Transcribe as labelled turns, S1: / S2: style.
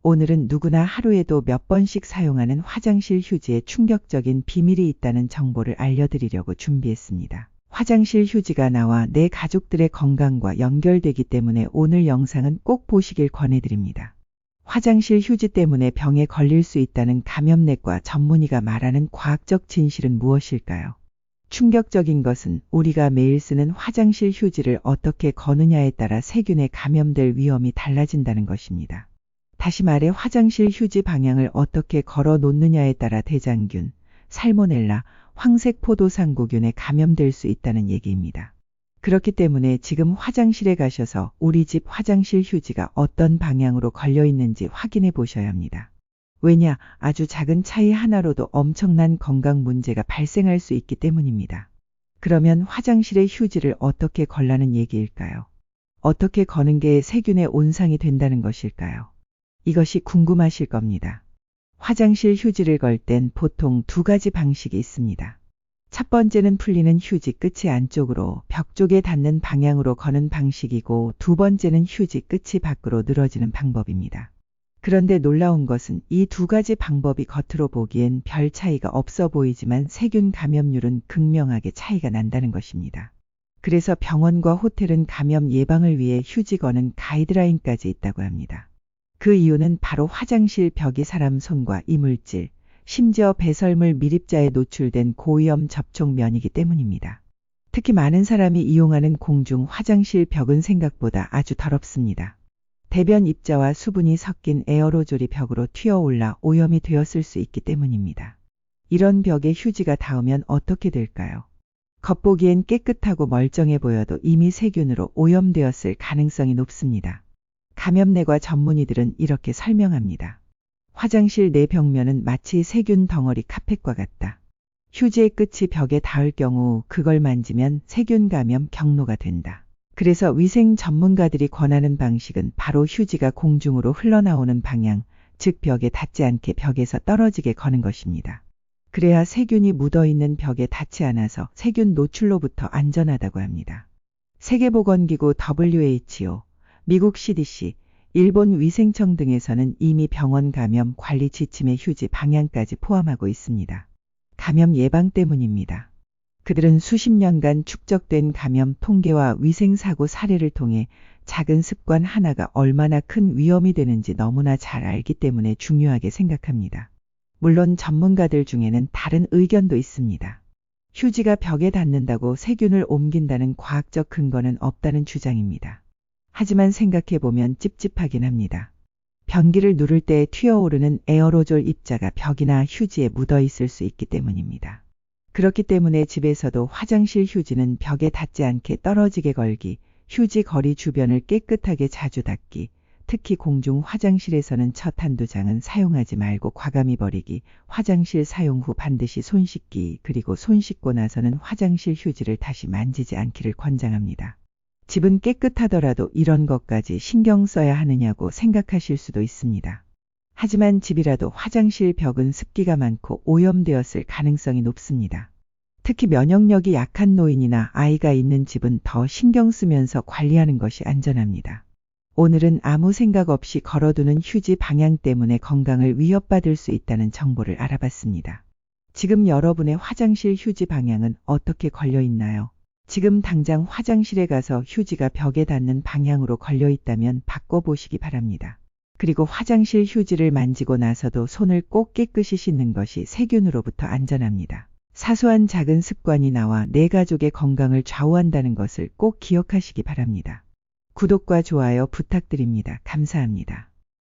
S1: 오늘은 누구나 하루에도 몇 번씩 사용하는 화장실 휴지에 충격적인 비밀이 있다는 정보를 알려드리려고 준비했습니다. 화장실 휴지가 나와 내 가족들의 건강과 연결되기 때문에 오늘 영상은 꼭 보시길 권해드립니다. 화장실 휴지 때문에 병에 걸릴 수 있다는 감염내과 전문의가 말하는 과학적 진실은 무엇일까요? 충격적인 것은 우리가 매일 쓰는 화장실 휴지를 어떻게 거느냐에 따라 세균에 감염될 위험이 달라진다는 것입니다. 다시 말해 화장실 휴지 방향을 어떻게 걸어 놓느냐에 따라 대장균, 살모넬라, 황색 포도상구균에 감염될 수 있다는 얘기입니다. 그렇기 때문에 지금 화장실에 가셔서 우리 집 화장실 휴지가 어떤 방향으로 걸려 있는지 확인해 보셔야 합니다. 왜냐, 아주 작은 차이 하나로도 엄청난 건강 문제가 발생할 수 있기 때문입니다. 그러면 화장실의 휴지를 어떻게 걸라는 얘기일까요? 어떻게 거는 게 세균의 온상이 된다는 것일까요? 이것이 궁금하실 겁니다. 화장실 휴지를 걸 땐 보통 두 가지 방식이 있습니다. 첫 번째는 풀리는 휴지 끝이 안쪽으로 벽 쪽에 닿는 방향으로 거는 방식이고, 두 번째는 휴지 끝이 밖으로 늘어지는 방법입니다. 그런데 놀라운 것은 이 두 가지 방법이 겉으로 보기엔 별 차이가 없어 보이지만 세균 감염률은 극명하게 차이가 난다는 것입니다. 그래서 병원과 호텔은 감염 예방을 위해 휴지 거는 가이드라인까지 있다고 합니다. 그 이유는 바로 화장실 벽이 사람 손과 이물질, 심지어 배설물 미립자에 노출된 고위험 접촉면이기 때문입니다. 특히 많은 사람이 이용하는 공중 화장실 벽은 생각보다 아주 더럽습니다. 대변 입자와 수분이 섞인 에어로졸이 벽으로 튀어올라 오염이 되었을 수 있기 때문입니다. 이런 벽에 휴지가 닿으면 어떻게 될까요? 겉보기엔 깨끗하고 멀쩡해 보여도 이미 세균으로 오염되었을 가능성이 높습니다. 감염내과 전문의들은 이렇게 설명합니다. 화장실 내 벽면은 마치 세균 덩어리 카펫과 같다. 휴지의 끝이 벽에 닿을 경우 그걸 만지면 세균 감염 경로가 된다. 그래서 위생 전문가들이 권하는 방식은 바로 휴지가 공중으로 흘러나오는 방향, 즉 벽에 닿지 않게 벽에서 떨어지게 거는 것입니다. 그래야 세균이 묻어있는 벽에 닿지 않아서 세균 노출로부터 안전하다고 합니다. 세계보건기구 WHO, 미국 CDC, 일본 위생청 등에서는 이미 병원 감염 관리 지침의 휴지 방향까지 포함하고 있습니다. 감염 예방 때문입니다. 그들은 수십 년간 축적된 감염 통계와 위생사고 사례를 통해 작은 습관 하나가 얼마나 큰 위험이 되는지 너무나 잘 알기 때문에 중요하게 생각합니다. 물론 전문가들 중에는 다른 의견도 있습니다. 휴지가 벽에 닿는다고 세균을 옮긴다는 과학적 근거는 없다는 주장입니다. 하지만 생각해보면 찝찝하긴 합니다. 변기를 누를 때 튀어오르는 에어로졸 입자가 벽이나 휴지에 묻어 있을 수 있기 때문입니다. 그렇기 때문에 집에서도 화장실 휴지는 벽에 닿지 않게 떨어지게 걸기, 휴지 거리 주변을 깨끗하게 자주 닦기, 특히 공중 화장실에서는 첫 한두 장은 사용하지 말고 과감히 버리기, 화장실 사용 후 반드시 손 씻기, 그리고 손 씻고 나서는 화장실 휴지를 다시 만지지 않기를 권장합니다. 집은 깨끗하더라도 이런 것까지 신경 써야 하느냐고 생각하실 수도 있습니다. 하지만 집이라도 화장실 벽은 습기가 많고 오염되었을 가능성이 높습니다. 특히 면역력이 약한 노인이나 아이가 있는 집은 더 신경 쓰면서 관리하는 것이 안전합니다. 오늘은 아무 생각 없이 걸어두는 휴지 방향 때문에 건강을 위협받을 수 있다는 정보를 알아봤습니다. 지금 여러분의 화장실 휴지 방향은 어떻게 걸려 있나요? 지금 당장 화장실에 가서 휴지가 벽에 닿는 방향으로 걸려 있다면 바꿔보시기 바랍니다. 그리고 화장실 휴지를 만지고 나서도 손을 꼭 깨끗이 씻는 것이 세균으로부터 안전합니다. 사소한 작은 습관이 나와 내 가족의 건강을 좌우한다는 것을 꼭 기억하시기 바랍니다. 구독과 좋아요 부탁드립니다. 감사합니다.